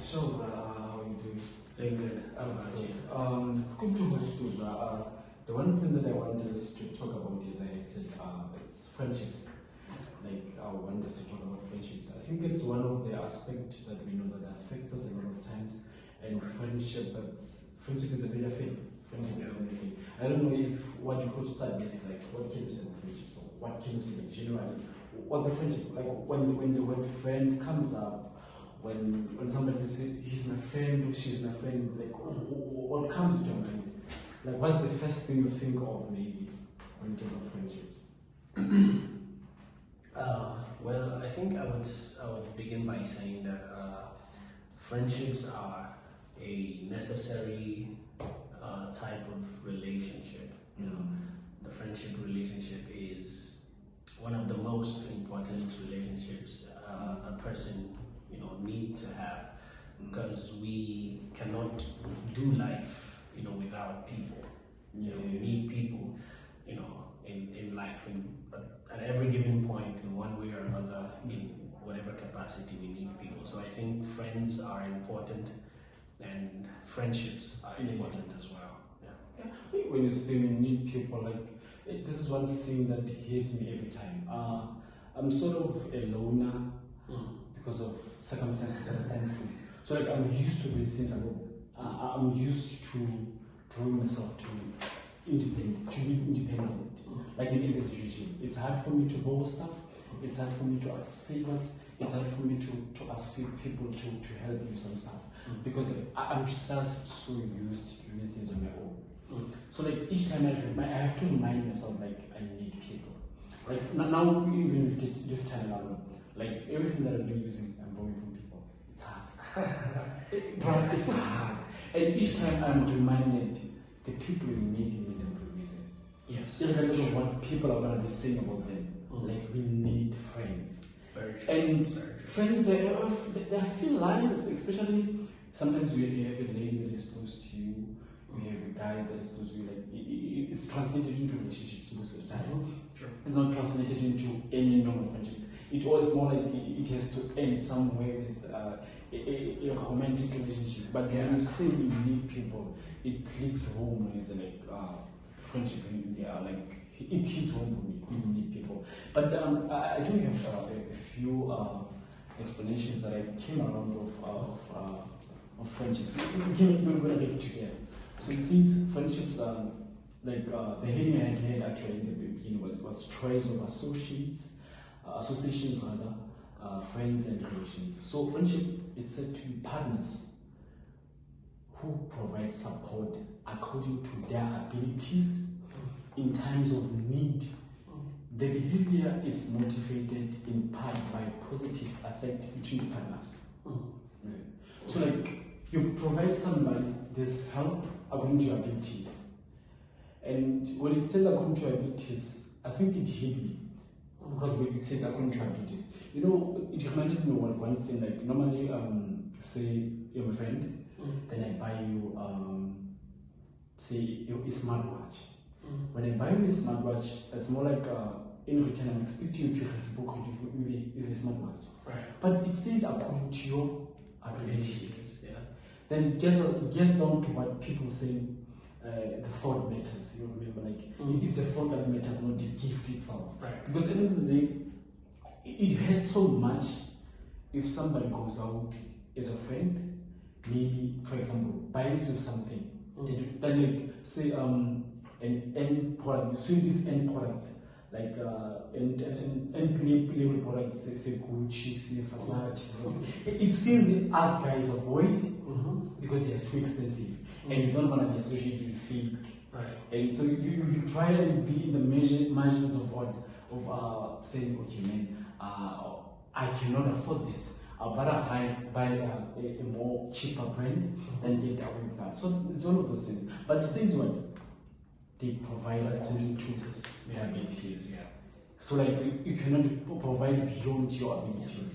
Sure, how are you doing? Doing good. That's good. It's good to host you. The one thing that I wanted us to talk about is, I said, it's friendships. Like, I want us to talk about friendships. I think it's one of the aspects that we know that affects us a lot of times. And friendship is a major thing. Friendship is a major thing. I don't know if what you could start with, like, what can you say about friendships? Or what can you say generally? What's a friendship? Like, when the word friend comes up, when somebody says he's my friend or she's my friend, like what comes to your mind? Like, what's the first thing you think of maybe when you talk about friendships? Well, I think I would begin by saying that friendships are a necessary type of relationship. You know, the friendship relationship is one of the most important relationships a person need to have, because we cannot do life without people. We need people in life, at every given point, in one way or another, in whatever capacity, we need people. So I think friends are important, and friendships are important as well. Yeah. When you say we need people, like, this is one thing that hits me every time. I'm sort of a loner because of circumstances that I've gone through. So, like, I'm used to doing things alone. I'm used to drawing myself to be independent. Like, in every situation, it's hard for me to borrow stuff. It's hard for me to ask favors. It's hard for me to ask people to help me with some stuff, because I'm just so used to doing things on my own. So, like, each time I have to remind myself, like, I need people. Like, now even this time around, like, everything that I've been using, I'm borrowing from people. It's hard. But it's hard. And each time I'm reminded, the people you need them for a reason. Yes. Irregardless of what people are going to be saying about them. Like, we need friends. Very true. And friends, they are thin lines, especially sometimes we have a lady that is close to you, we have a guy that is close to you. Like, it's translated into relationships most of the time. Sure. It's not translated into any normal friendships. It's more like it has to end somewhere with a romantic relationship. But when you say you need people, it clicks home when it's like friendship. Like, it hits home for me. You need people. But I do have a few explanations that I came around of friendships. We're going to get together. So these friendships, like the heading I had actually in the beginning was choice of associations rather, friends and relations. So friendship, it's said to be partners who provide support according to their abilities in times of need. The behavior is motivated in part by positive affect between partners. So, like, you provide somebody this help according to your abilities. And when it says according to your abilities, I think it hit me. Because when it says according to your abilities, it reminded me of one thing. Like, normally, say you're my friend, then I buy you, say, a smartwatch. When I buy you a smartwatch, it's more like in return, I'm expecting you to reciprocate with a smartwatch. Right. But it says according to your abilities. Yeah. Then it gets down to what people say, the thought matters. You remember, like, it's the thought that matters, not the gift itself. Right. Because at the end of the day, it hurts so much if somebody goes out as a friend, maybe, for example, buys you something. Then, like, say, an end product, you see these end products, like end label products, say Gucci, say Versace. It feels us guys avoid because they're too expensive, and you don't want to be associated with fake. Right. And so you try and be in the margins of what saying, okay, man, I cannot afford this. I'd rather buy a more cheaper brand than get away with that. So it's one of those things. But it says what? They provide according to their abilities. Yeah. So, like, you cannot provide beyond your ability.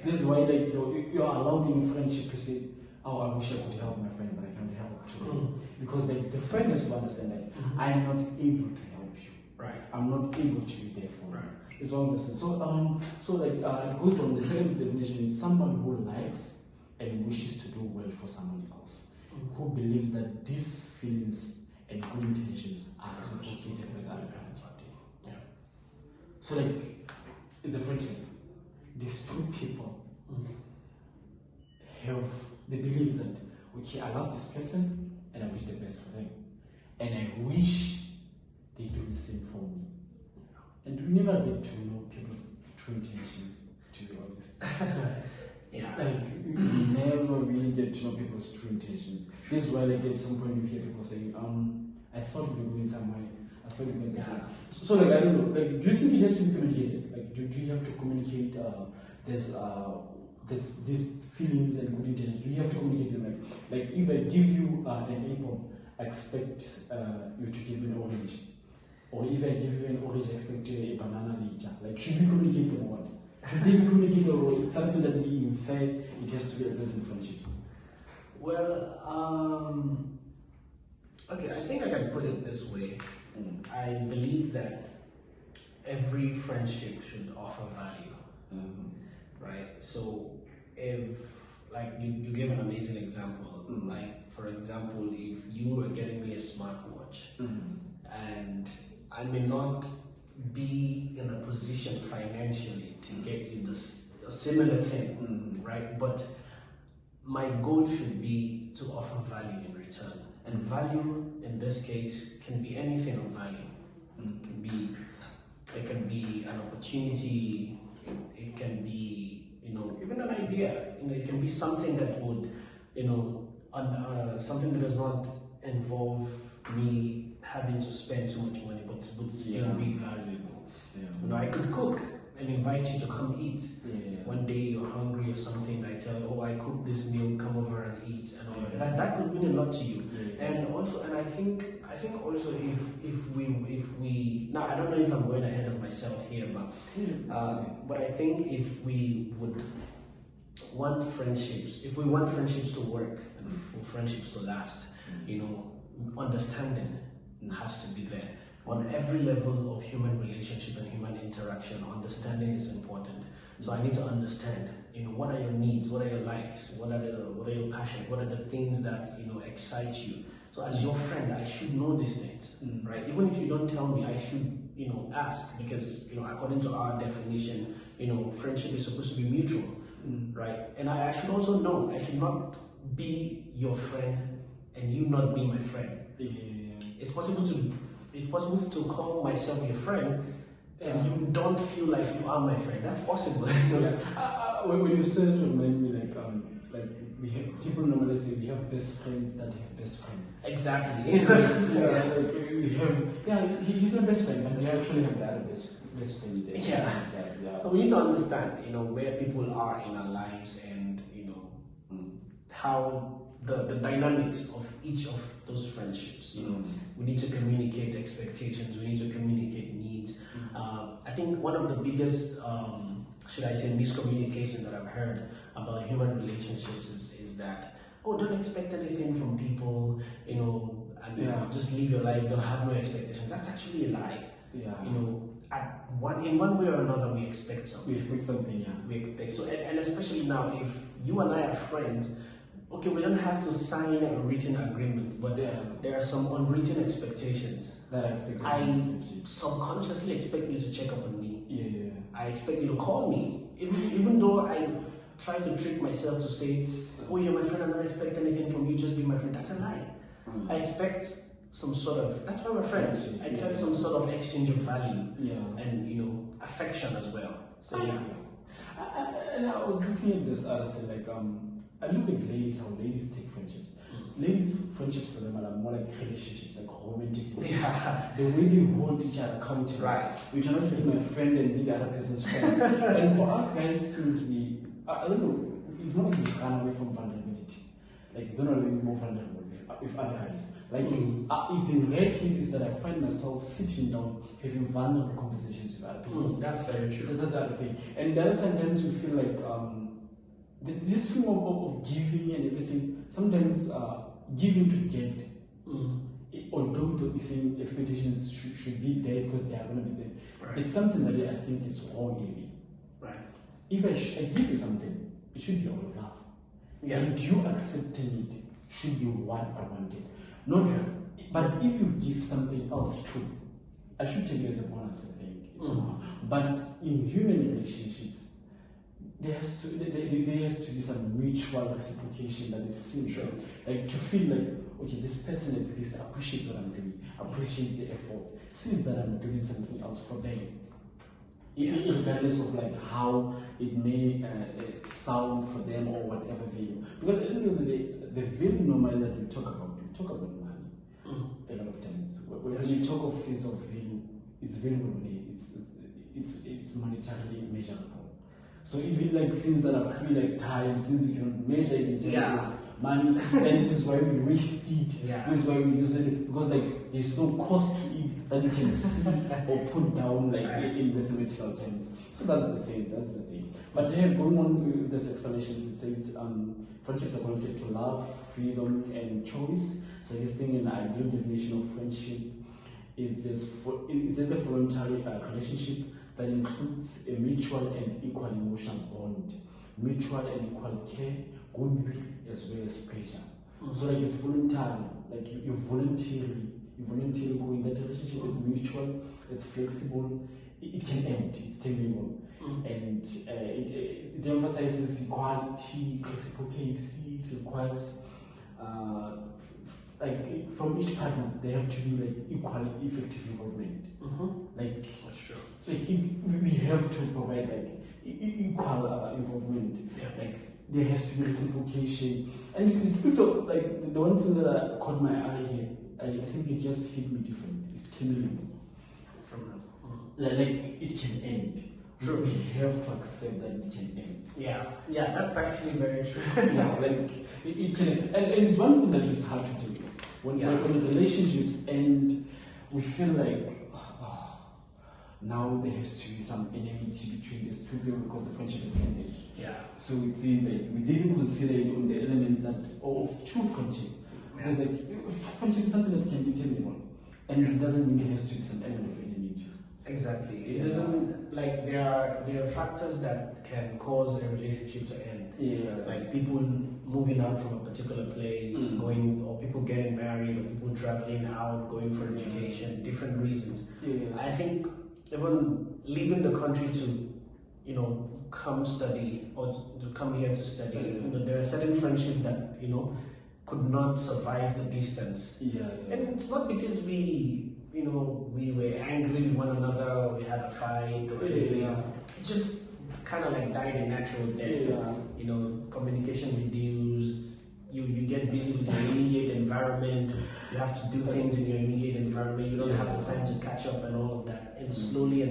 This is why, like, you're allowed in friendship to say, oh, I wish I could help my friend, but I can't help today. Because, like, the friend has to understand that I'm not able to help you. Right. I'm not able to be there for you. Right. It's one person. So, it goes on the second definition: someone who likes and wishes who believes that these feelings and good intentions are reciprocated by the other party. Yeah. So like, it's a friendship. These two people they believe that, okay, I love this person and I wish the best for them. And I wish they do the same for me. And we never get to know people's true intentions, to be honest. Yeah. Like, we never really get to know people's true intentions. This is why, like, at some point you hear people saying, I thought we were going somewhere. I thought we were going somewhere. So, like, I don't know. Like, do you think it has to be communicated? Like, do you have to communicate these feelings and good intentions? Do you have to communicate them? Like if I give you an apple, I expect you to give me an orange. Or if I give you an orange, I expect a banana later. Like, should we communicate or what? Should they be communicated, or it's something that we infer it has to be a in friendships? Well, okay, I think I can put it this way. I believe that every friendship should offer value, right? So if, like, you gave an amazing example, like, for example, if you were getting me a smartwatch, and I may not be in a position financially to get you a similar thing, right? But my goal should be to offer value in return. And value in this case can be anything of value. It can be an opportunity, it can be, even an idea. It can be something that would, something that does not involve me having to spend too much money, but would still be valuable. I could cook and invite you to come eat. One day you're hungry or something, I tell you, I cooked this meal, come over and eat, and all that. That could mean a lot to you. And also, and I think also if we now, I don't know if I'm going ahead of myself here, but I think if we would want friendships, if we want friendships to work and for friendships to last, understanding has to be there. On every level of human relationship and human interaction, understanding is important. So I need to understand, what are your needs, what are your likes, what are your passions, what are the things that excite you. So as your friend, I should know these things, right? Even if you don't tell me, I should ask, because according to our definition, friendship is supposed to be mutual, right? And I should also know, I should not be your friend and you not be my friend. It's possible to call myself your friend and you don't feel like you are my friend. That's possible. When you said it, remind me people normally say we have best friends that have best friends. Exactly. He's my best friend, but we actually have the other best friend. So we need to understand, where people are in our lives and how the dynamics of each of those friendships. We need to communicate expectations. We need to communicate needs. I think one of the biggest, should I say, miscommunication that I've heard about human relationships is that, don't expect anything from people, and just live your life, don't have no expectations. That's actually a lie. In one way or another, we expect something. We expect something, We expect so, and especially now, if you and I are friends, okay, we don't have to sign a written agreement, but there are some unwritten expectations. I subconsciously expect you to check up on me. I expect you to call me, even though I try to trick myself to say, you're my friend, I'm not expecting anything from you, just be my friend. That's a lie. I expect some sort of, that's why we're friends. I expect some sort of exchange of value and affection as well. So and I was looking at this other thing, I look at ladies, how ladies take friendships. Ladies' friendships for them are more like relationships, like romantic. The way they hold each other accountable. Right. You cannot be my friend and be the other person's friend. And for us guys, since I don't know, it's not like we run away from vulnerability. Like, we don't want to be more vulnerable with other guys. Like, it's in rare cases that I find myself sitting down having vulnerable conversations with other people. That's very true. That's the other thing. And then sometimes you feel like, this feeling of giving and everything, sometimes giving to get, although the same expectations should be there because they are going to be there, it's something that I think is wrong in me. Right. If I give you something, it should be out of love. And you accepting it should be what I wanted. Not, but if you give something else too, I should take it as a bonus, I think. But in human relationships, there has to be some mutual reciprocation that is seen. Sure. Like to feel like, okay, this person at least appreciates what I'm doing, appreciate the effort, sees that I'm doing something else for them. Regardless of like how it may sound for them or whatever value. Because at the end of the day, the value normally that we talk about money. A lot of times. When you talk of things of value, it's valuable money. It's monetarily measurable. So even like things that are free, like time, since you cannot measure it in terms of money, then this is why we waste it. This is why we use it, because like there's no cost to it that you can see or put down like in mathematical terms. So that's the thing. But then going on with this explanation, it says friendships are connected to love, freedom, and choice. So this thing, an ideal definition of friendship is a voluntary relationship that includes a mutual and equal emotional bond, mutual and equal care, goodwill, as well as pleasure. So like it's voluntary, like you voluntarily go in that relationship. It's mutual, it's flexible, it can end, it's tangible. And it emphasizes equality, reciprocity. It requires like from each partner they have to be like equally effective involvement. Like sure. Like we have to provide like equal involvement. Like there has to be reciprocation. And it speaks of like the one thing that caught my eye here. I think it just hit me different. It's killing like it can end. True. We have to accept that it can end. Yeah, that's actually very true. Like it can end. And it's one thing that is hard to deal with. When the relationships end, we feel like now there has to be some enmity between these two people because the friendship has ended. So it is like we didn't consider it on the elements that of true friendship. Because like friendship is something that can be tangible, and it doesn't mean there has to be some element of enmity. Exactly. It doesn't like there are factors that can cause a relationship to end. Like people moving out from a particular place, going, or people getting married, or people traveling out, going for education, different reasons. I think even leaving the country to, come study or to come here to study, there are certain friendships that, could not survive the distance. And it's not because we were angry with one another, or we had a fight, or anything. It just kind of like died a natural death. Communication reduced. You get busy with your immediate environment. You have to do things in your immediate environment. You don't have the time to catch up and all of that. And slowly, it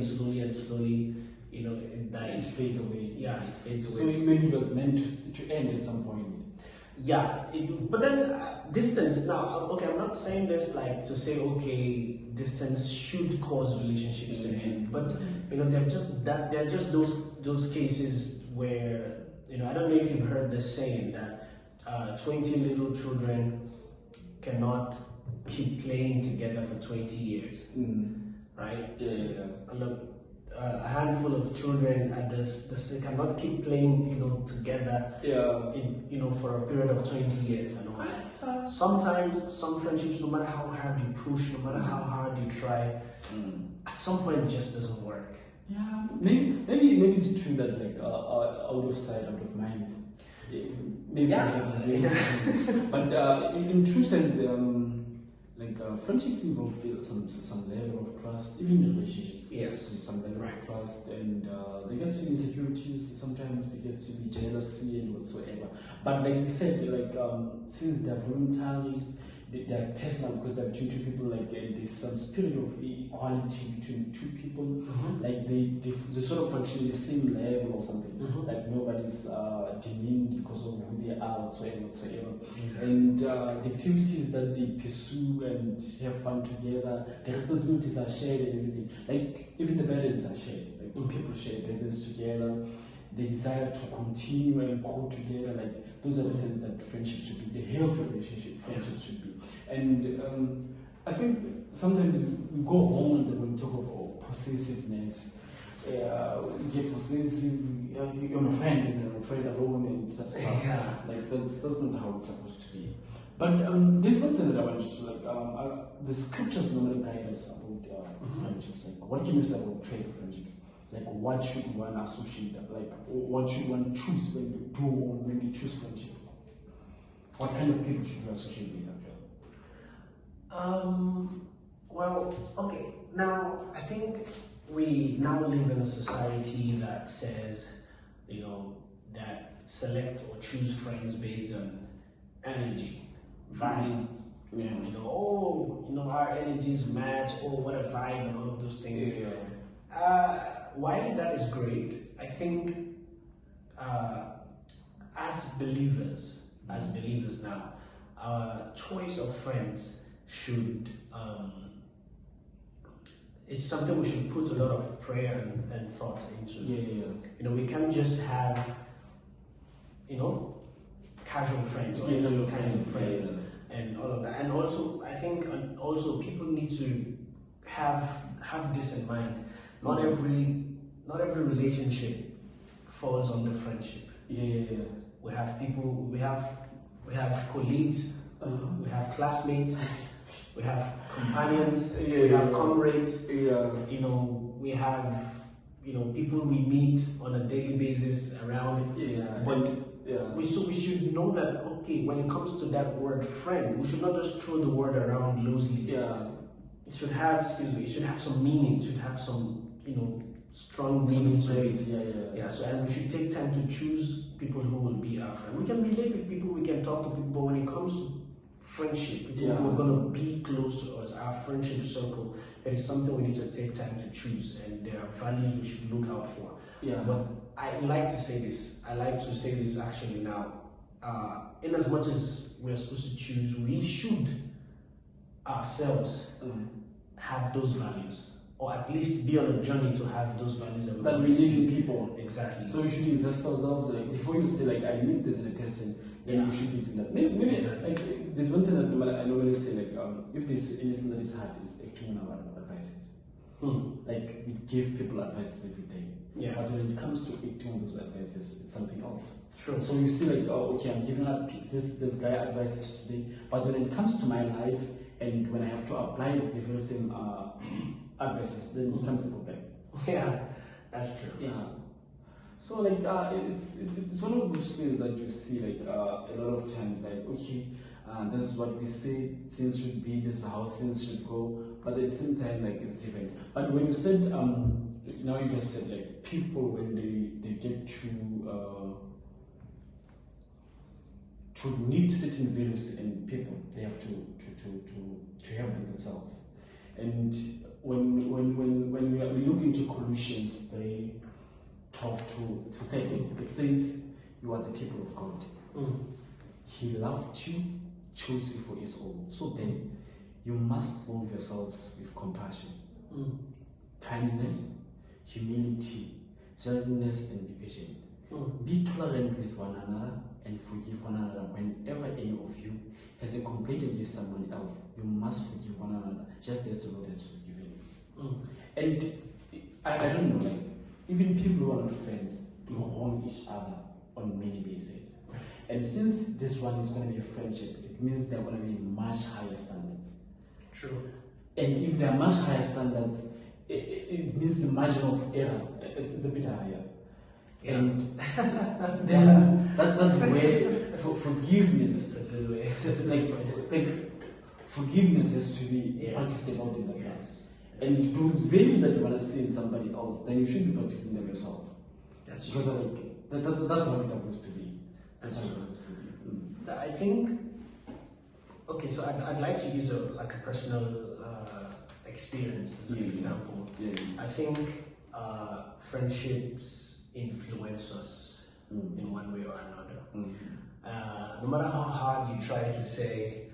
dies. It fades away. It fades away. So maybe it was meant to end at some point. But then distance. Now, okay, I'm not saying this like to say okay, distance should cause relationships to end. But there are just those cases where I don't know if you've heard the saying that 20 little children cannot keep playing together for 20 years, right? Look, a handful of children at this cannot keep playing, together, for a period of 20 years. And all. Sometimes some friendships, no matter how hard you push, no matter how hard you try, at some point it just doesn't work. Maybe it's true that like out of sight, out of mind. Maybe but in true sense, friendships involve some level of trust, even in relationships. Some level of trust, and there gets to be insecurities. Sometimes there gets to be jealousy and whatsoever. But like we said, since they're voluntary, they're personal because they're between two people. Like there's some spirit of equality between two people. Like they sort of function in the same level or something. Like nobody's demeaned because of who they are whatsoever. And the activities that they pursue and have fun together, the responsibilities are shared and everything. Like even the burdens are shared. Like when people share burdens together, the desire to continue and grow together, like those are the things that friendship should be, the healthy relationship friendship should be. And I think sometimes we go home and when we talk of possessiveness, we get possessive, you're my friend and I'm a friend alone and stuff. Like that's not how it's supposed to be. But there's one thing that I wanted to the scriptures normally guide us about friendships. Like, what can you say about traits of friendship? Like, what should one associate? Like, what should one choose when you do or when you choose friendship? What kind of people should you associate with, actually? Well, okay. Now, I think we now live in a society that says, that select or choose friends based on energy, vibe. Our energies match, what a vibe, and all of those things. While that is great, I think as believers now, our choice of friends should it's something we should put a lot of prayer and thought into. We can't just have casual friends or any kind of friends and all of that. And also, I think people need to have this in mind. Not every relationship falls under friendship. We have people. We have colleagues. We have classmates. We have companions. We have comrades. We have people we meet on a daily basis around. We should know that, okay, when it comes to that word friend, we should not just throw the word around loosely. It should have some meaning. It should have some strong meaning to it. So, and we should take time to choose people who will be our friend. We can relate with people, we can talk to people, but when it comes to friendship, people who are going to be close to us, our friendship circle, it is something we need to take time to choose, and there are values we should look out for. But I like to say this actually now. In as much as we are supposed to choose, we should ourselves have those values, or at least be on a journey to have those values that we need in people. Exactly. So we should invest ourselves. Before you say I need this in a person, then we should be doing that. Maybe exactly. There's one thing that I normally say if there's anything that is hard, it's acting on our advices. Like, we give people advices every day. But when it comes to acting on those advices, it's something else. Sure. So you see, okay, I'm giving out this guy advices today, but when it comes to my life and when I have to apply the very same advices, then it becomes a problem. That's true. So it's one of those things that you see a lot of times, okay, this is what we say things should be, this is how things should go, but at the same time it's different. But when you said now you just said people when they get to need certain values in people, they have to have them themselves. And when we look into Colossians 3:12-13, it says, "You are the people of God. He loved you, chose you for His own. So then, you must move yourselves with compassion, kindness, humility, gentleness, and be patient. Be tolerant with one another and forgive one another. Whenever any of you has a complaint against someone else, you must forgive one another, just as the Lord has forgiven you." And I don't know, even people who are not friends wrong each other on many bases. And since this one is going to be a friendship, it means there are going to be much higher standards. True. And if there are much higher standards, it means the margin of error it's a bit higher. And then that's where forgiveness, forgiveness has to be practiced about in the past. And those values that you want to see in somebody else, then you should be practicing them yourself. That's because that's how it's supposed to be. That's how it's supposed to be. I think. Okay, so I'd like to use a personal experience as an example. I think friendships influence us in one way or another. No matter how hard you try to say,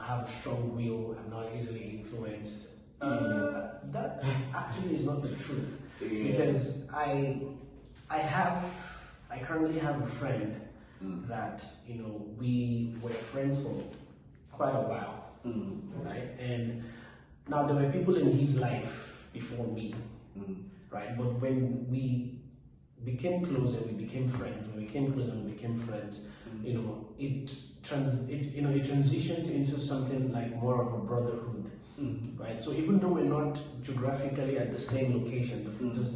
I have a strong will, I'm not easily influenced. That actually is not the truth. Because I currently have a friend that we were friends for quite a while, right? And now there were people in his life before me, right? But when we became close and we became friends. When we became close and we became friends, you know, it transitioned into something like more of a brotherhood, right? So even though we're not geographically at the same location,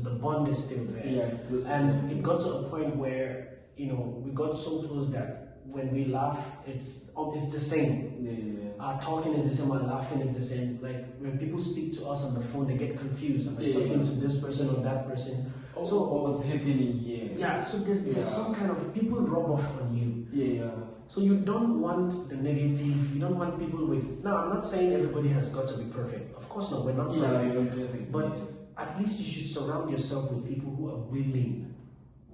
the bond is still there. Yes, and it got to a point where, you know, we got so close that when we laugh, it's the same. Our talking is the same, our laughing is the same. Like when people speak to us on the phone, they get confused. Am I talking to this person or that person? So what's happening here? Yeah, so there's some kind of people rub off on you. So you don't want the negative, you don't want people with... Now, I'm not saying everybody has got to be perfect. Of course not, we're not perfect. But at least you should surround yourself with people who are willing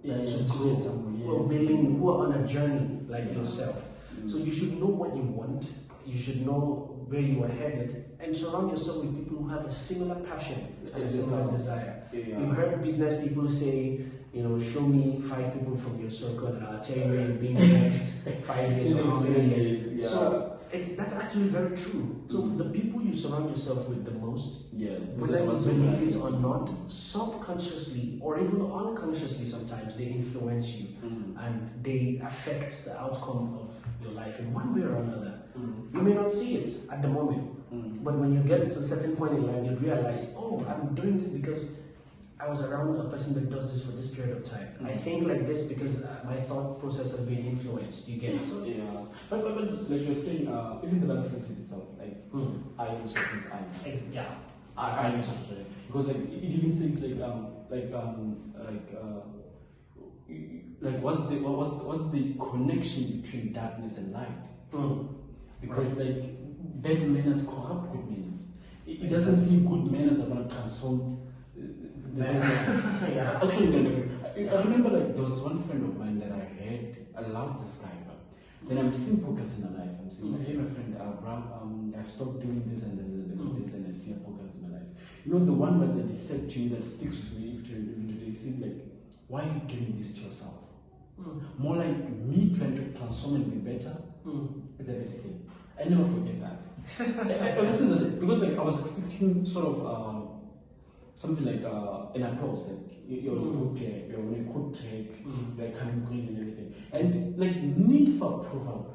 to grow, who are willing, who are on a journey like yourself. So you should know what you want, you should know where you are headed, and surround yourself with people who have a similar passion and a similar desire. You've heard business people say, you know, show me 5 people from your circle and I'll tell you where you'll be in the next 5 years or how many years. So that's actually very true. So the people you surround yourself with the most, whether you believe it or not, subconsciously or even unconsciously sometimes they influence you and they affect the outcome of your life in one way or another. You may not see it at the moment, but when you get to a certain point in life, you realize, oh, I'm doing this because I was around a person that does this for this period of time. I think like this because my thought process has been influenced. You get it? So, but like you're saying, even the Bible says it itself, like iron sharpens iron. Iron sharpens iron. Because like it even says what's the connection between darkness and light? Because like bad manners corrupt good manners. It doesn't seem good manners are going to transform the bad manners. Actually, I remember like there was one friend of mine that I loved this guy, but then I'm seeing progress in my life. I'm saying, hey my friend, I've stopped doing this and this and I see a progress in my life. You know, the one that he said to me that sticks with me even today, it seems like, why are you doing this to yourself? More like me trying to transform and be better is a bad thing. I never forget that. Ever since that, because like I was expecting sort of something like an applause, like you're on a good track, you're on a good track, you're coming green and everything. And like need for approval.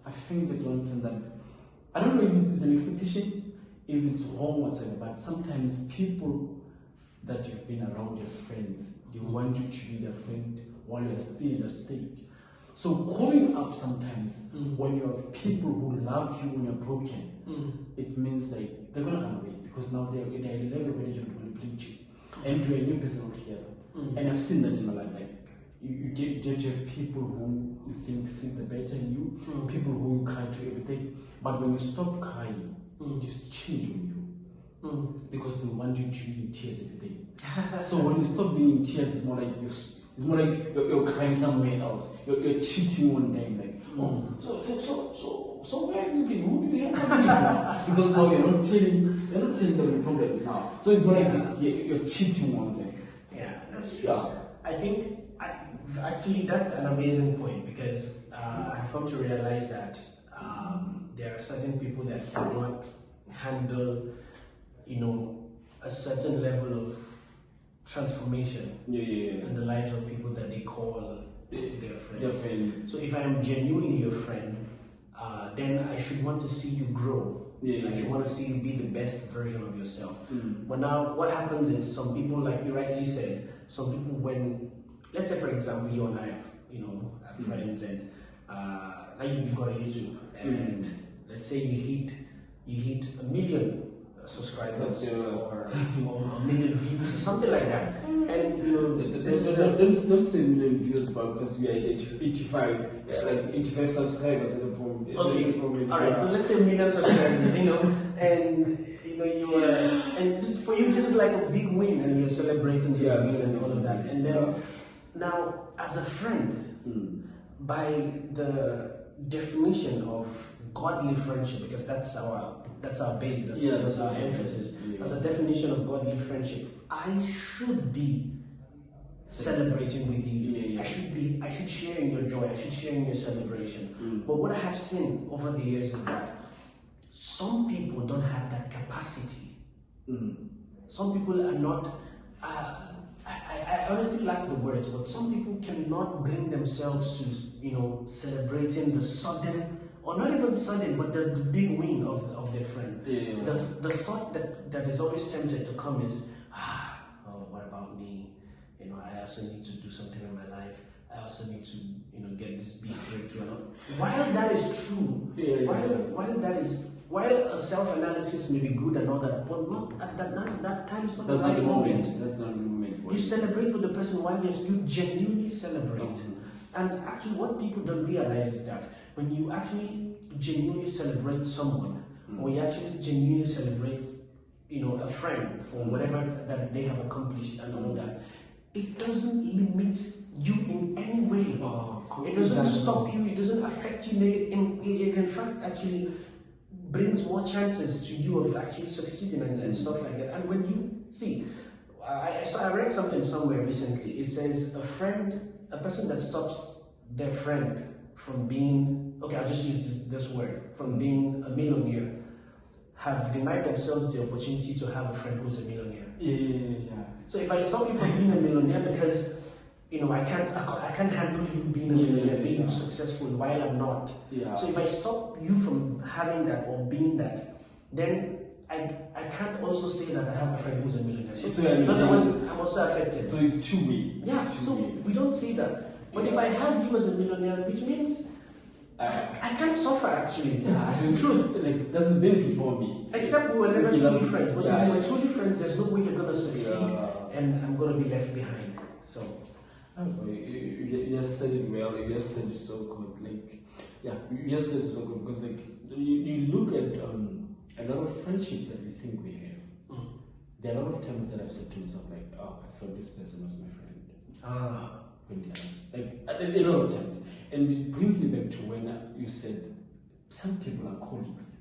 I think that's one thing that I don't know if it's an expectation, if it's wrong whatsoever, but sometimes people that you've been around as friends, they want you to be their friend while you're still in a state. So growing up sometimes, when you have people who love you when you're broken, it means like they're gonna run away because now they're at a level where they can manipulate you and you're a new person altogether. And I've seen that in my life. Like you have people who you think see the better in you, people who you cry to everything, but when you stop crying, just change on you because they want you to be in tears every day. So when you stop being in tears, it's more like you're crying somewhere else. You're cheating on them, like, so where have you been? Who do you have? Because now you're not telling them your problems now. So it's more like you're cheating on them. Yeah, that's true. I think actually that's an amazing point because I've come to realize that there are certain people that cannot handle, you know, a certain level of transformation in the lives of people that they call their friends. So if I am genuinely your friend, then I should want to see you grow. I should want to see you be the best version of yourself. But now what happens is some people, like you rightly said, some people when, let's say for example, you and I have friends and like you've got a YouTube and let's say you hit 1 million subscribers or 1 million views or something like that. And you know, don't say 1 million views, but because we are at 85, like 85 subscribers at the point. Okay. Alright, so let's say 1 million subscribers, you know, and you know you and this, for you this is like a big win, and you're celebrating this win and all of that. And then now, as a friend, by the definition of godly friendship, because that's our base, that's our emphasis. As a definition of godly friendship, I should be celebrating with you. I should share in your joy. I should share in your celebration. But what I have seen over the years is that some people don't have that capacity. Some people are not. I honestly lack the words, but some people cannot bring themselves to, celebrating the sudden, or not even sudden, but the big win of their friend. Yeah. The thought that is always tempted to come is, what about me? I also need to do something in my life. I also need to, get this big breakthrough. While that is true, while a self-analysis may be good and all that, but not at that time's not the right moment. That's not the moment. You celebrate with the person while you genuinely celebrate. And actually, what people don't realize is that when you actually genuinely celebrate someone, or you actually genuinely celebrate, a friend for whatever that they have accomplished and all that, it doesn't limit you in any way. It doesn't stop you. It doesn't affect you. It in fact actually brings more chances to you of actually succeeding and stuff like that. And when you see, I read something somewhere recently. It says a person that stops their friend from being, okay, I'll just use this word, from being a millionaire, have denied themselves the opportunity to have a friend who's a millionaire. Yeah. So if I stop you from being a millionaire because I can't handle you being a millionaire, being successful while I'm not. Yeah. So if I stop you from having that or being that, then I can't also say that I have a friend who's a millionaire. So in other words, I'm also affected. So it's two-way. Yeah. So we don't see that. But if I have you as a millionaire, which means I can't suffer actually. Yeah, it's the truth. Like that's a benefit for me. Except we were never truly friends. But if we were truly friends, there's no way you're gonna succeed and I'm gonna be left behind. So you just said it well, you just said it so good. You just said it so good because you look at a lot of friendships that we think we have. There are a lot of times that I've said to myself I thought this person was my friend. A lot of times. And it brings me back to when you said some people are colleagues,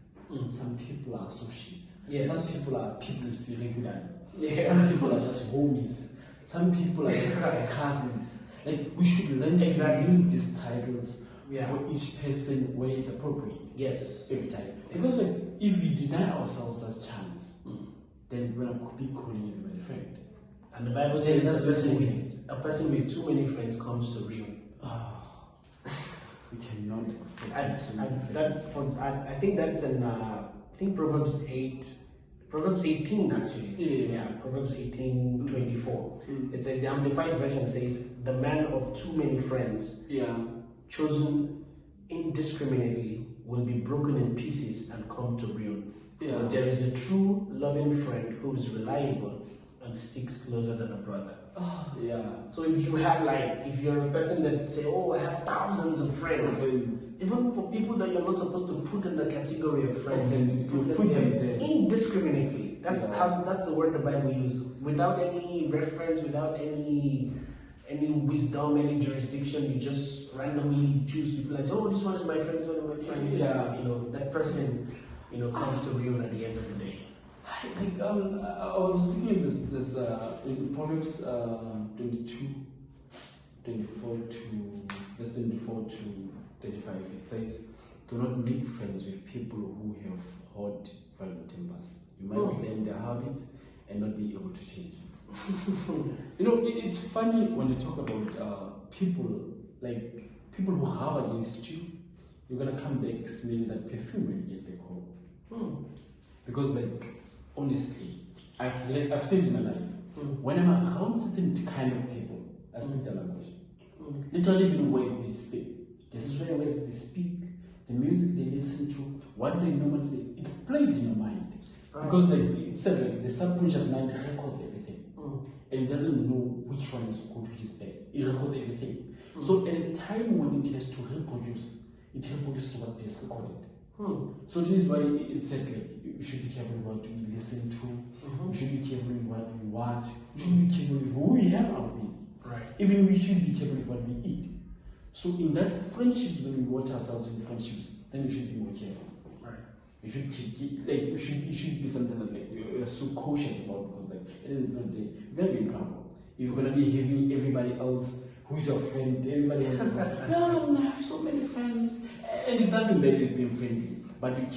some people are associates, some people are people you see regularly, some people are just homies, some people are just cousins. We should learn to use these titles for each person where it's appropriate. Yes. Every time. Because if we deny ourselves that chance, then we're not be calling everybody friend. And the Bible says a person with too many friends comes to ruin. We cannot afford I think that's in Proverbs 18 actually. Proverbs 18:24. It says the Amplified Version says the man of too many friends, chosen indiscriminately, will be broken in pieces and come to ruin. But there is a true loving friend who is reliable and sticks closer than a brother. So if you have if you're a person that say, I have thousands of friends, even for people that you're not supposed to put in the category of friends, you put them indiscriminately. That's the word the Bible uses, without any reference, without any wisdom, any jurisdiction. You just randomly choose people and say, this one is my friend, this one is my friend. That person, comes to ruin at the end of the day. I was thinking this in Proverbs 22, 24 to verse 24 to 35. It says, "Do not make friends with people who have hot, violent tempers. You might learn their habits and not be able to change." It's funny when you talk about people who harm against you. You're gonna come back smelling that perfume when you get back home. Because honestly, I've seen in my life, when I'm around certain kind of people, I speak their language. Literally the ways they speak, the swear words they speak, the music they listen to, what they normally say, it plays in your mind. Because the subconscious mind records everything. And it doesn't know which one is good, which is bad. It records everything. So at a time when it has to reproduce, it reproduces what it has recorded. So this is why it's said we should be careful what we listen to, we should be careful with what we watch, we should be careful with who we hang out with. Even we should be careful with what we eat. So in that friendship, when we watch ourselves in friendships, then we should be more careful. You should it should be something that you're so cautious about, because at the end of the day, you're gonna be in trouble. If you're gonna be having everybody else who's your friend, everybody has a friend. No, I have so many friends. And it's nothing bad with being friendly, but you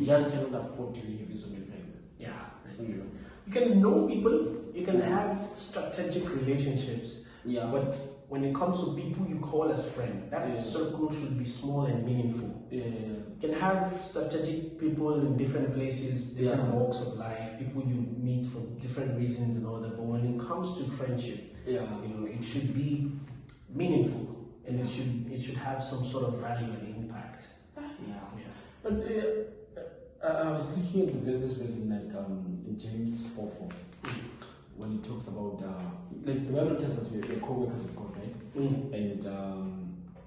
just cannot afford to be having so many friends. Yeah, that's true. You can know people, you can have strategic relationships, Yeah. but when it comes to people you call as friend, that circle should be small and meaningful. You can have strategic people in different places, different walks of life, people you meet for different reasons and all that. But when it comes to friendship, it should be meaningful, and it should have some sort of value and impact. But I was looking at this verse in in James 4:4, when he talks about like the Bible tells us we are co-workers with God, right? And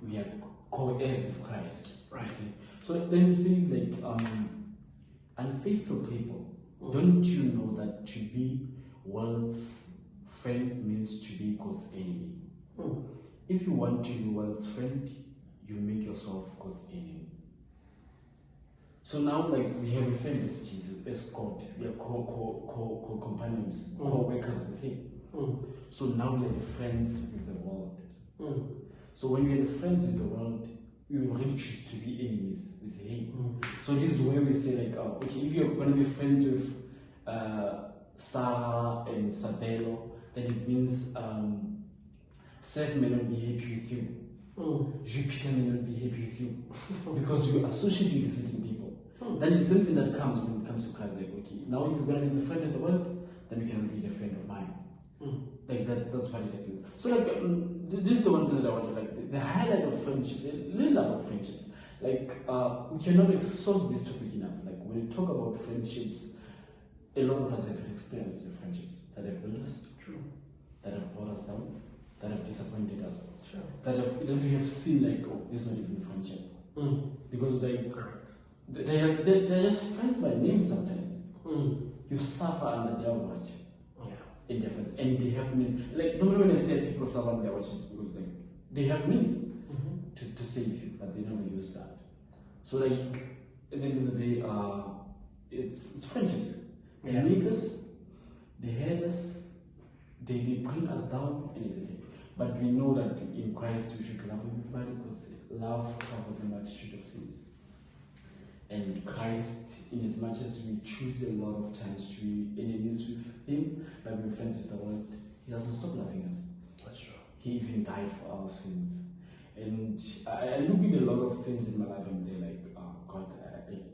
we are co-heirs with Christ. Right. See? So then it says like unfaithful people. Don't you know that to be world's friend means to be God's enemy? If you want to be world's friend, you make yourself God's enemy. So now, like, we have a friend as Jesus, as God. We are co-companions, co-workers with Him. So now we are friends with the world. So when we are friends with the world, we will really choose to be enemies with Him. So this is where we say, like, okay, if you're going to be friends with Sarah and Sabelo, then it means Seth may not be happy with you. Jupiter may not be happy with you because you associate with certain people. Then the same thing that comes when it comes to Christ, like, okay, now if you're going to be the friend of the world, then you cannot be the friend of mine. Like that's what it happens. So like this is the one thing that I want to like the highlight of friendships, a little about friendships. Like we cannot exhaust this topic enough. Like when we talk about friendships, a lot of us have experiences with friendships that have built us, that have brought us down, that have disappointed us, that we have seen like, oh, this is not even friendship. Because they're just friends by name sometimes. You suffer under their watch. In their friends. And they have means. Like normally when I say people suffer under their watch, it's because like they have means to save you, but they never use that. So like at the end of the day, it's friendships. They make us, they hurt us, they bring us down and everything. But we know that in Christ we should love everybody because love covers a multitude of sins. And Christ, in as much as we choose a lot of times to be enemies with Him, by being friends with the world, He doesn't stop loving us. That's true. He even died for our sins. And I look at a lot of things in my life and they're like, oh God,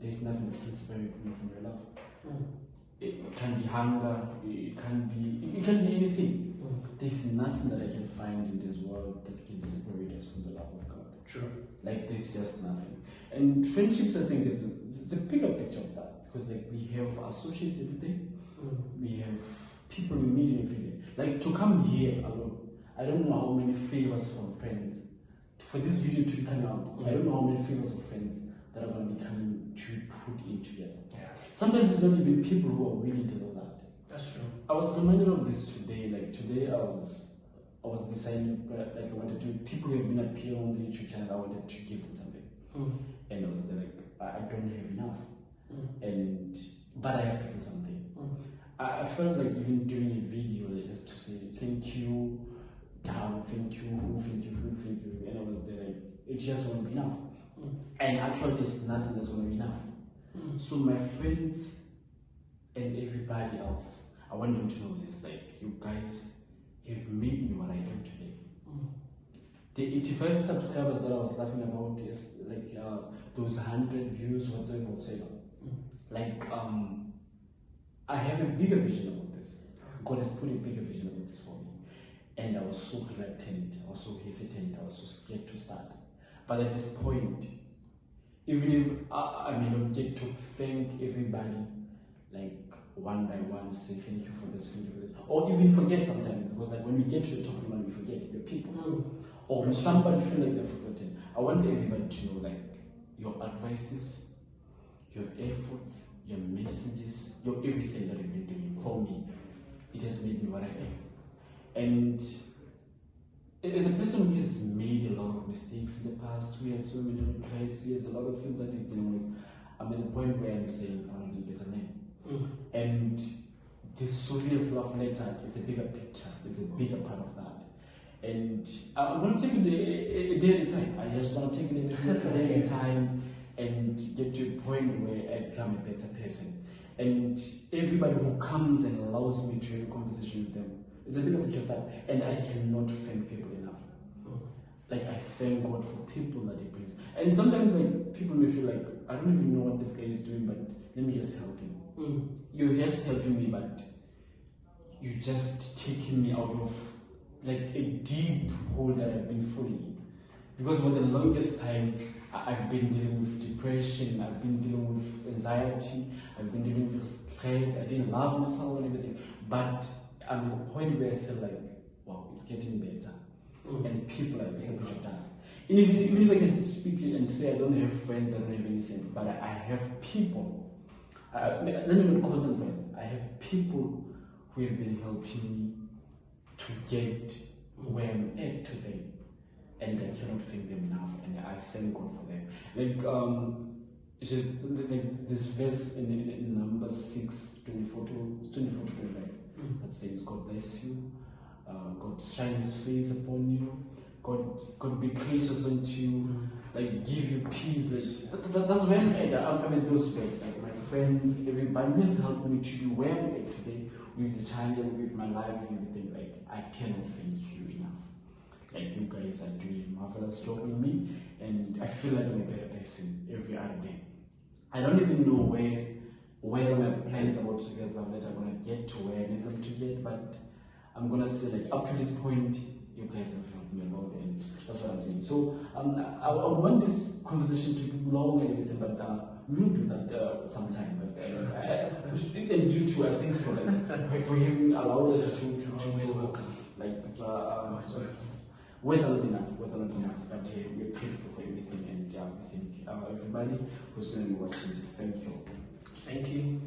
there's nothing that can separate me from your love. It can be hunger, it can be anything. There's nothing that I can find in this world that can separate us from the love of God. True. Like there's just nothing. And friendships, I think it's a bigger picture of that, because like we have associates every day, we have people we meet every day. Like to come here alone, I don't know how many favors from friends for this video to be coming out. I don't know how many favors of friends that are going to be coming to put in together. Sometimes it's not even people who are willing to do that. That's true. I was reminded of this today. Like today, I was deciding, like I wanted to people who have been appearing on the YouTube channel. I wanted to give them something, and I was there like, I don't have enough, but I have to do something. I felt like even doing a video like, just to say thank you, thank you, and I was there like, it just won't be enough. And actually, there's nothing that's going to be enough. So my friends and everybody else, I want them to know this, like, you guys have made me what I am today. The 85 subscribers that I was laughing about is like those 100 views, whatsoever. Like, I have a bigger vision about this. God has put a bigger vision about this for me. And I was so reluctant, I was so hesitant, I was so scared to start. But at this point, even if I may not get to thank everybody, like one by one, say thank you for this, or even forget sometimes, because like when we get to the top, we forget we're people. Or when somebody feel like they're forgotten, I want everybody to know, like, your advices, your efforts, your messages, your everything that you've been doing for me, it has made me what I am. And as a person who has made a lot of mistakes in the past, who has so many regrets, who has a lot of things that he's dealing with, I'm at the point where I'm saying, I want to be a better man. And this Soviet's love letter, it's a bigger picture, it's a bigger part of that. And I'm going to take it a day at a time. I just want to take it a day at a time and get to a point where I become a better person. And everybody who comes and allows me to have a conversation with them, it's a bit of that. And I cannot thank people enough. Like, I thank God for people that He brings. And sometimes, like, people may feel like, I don't even know what this guy is doing, but let me just help him. You're just helping me, but you're just taking me out of, like, a deep hole that I've been falling in. Because for the longest time, I've been dealing with depression, I've been dealing with anxiety, I've been dealing with stress, I didn't love myself and everything. But I'm at the point where I feel like, wow, it's getting better. And people are being of that. Even if I can speak and say I don't have friends, I don't have anything, but I have people. Let me even call them friends. I have people who have been helping me to get where I'm at today. And I cannot thank them enough, and I thank God for them. It's just like this verse in Numbers 6, 24 to 25, that says, God bless you. God shine His face upon you. God be gracious unto you. Like, give you peace. Like, that's where I'm at. I'm in those ways. Like, my friends, everybody who has helped me to be where I'm at today, with the channel, with my life, with everything. Like, I cannot thank you enough. Like, you guys are doing a marvelous job with me, and I feel like I'm a better person every other day. I don't even know where my plans about Sugar's Love Letter are going to get to where I need them to get, but I'm going to say, like, up to this point, you guys have helped me a lot, and that's what I'm saying. So I would want this conversation to be long and everything, but we will do that sometime. But and due to, I think, for him allowed us to like, words are not enough, but we're grateful for everything, and we thank everybody who's going to be watching this. Thank you. Thank you.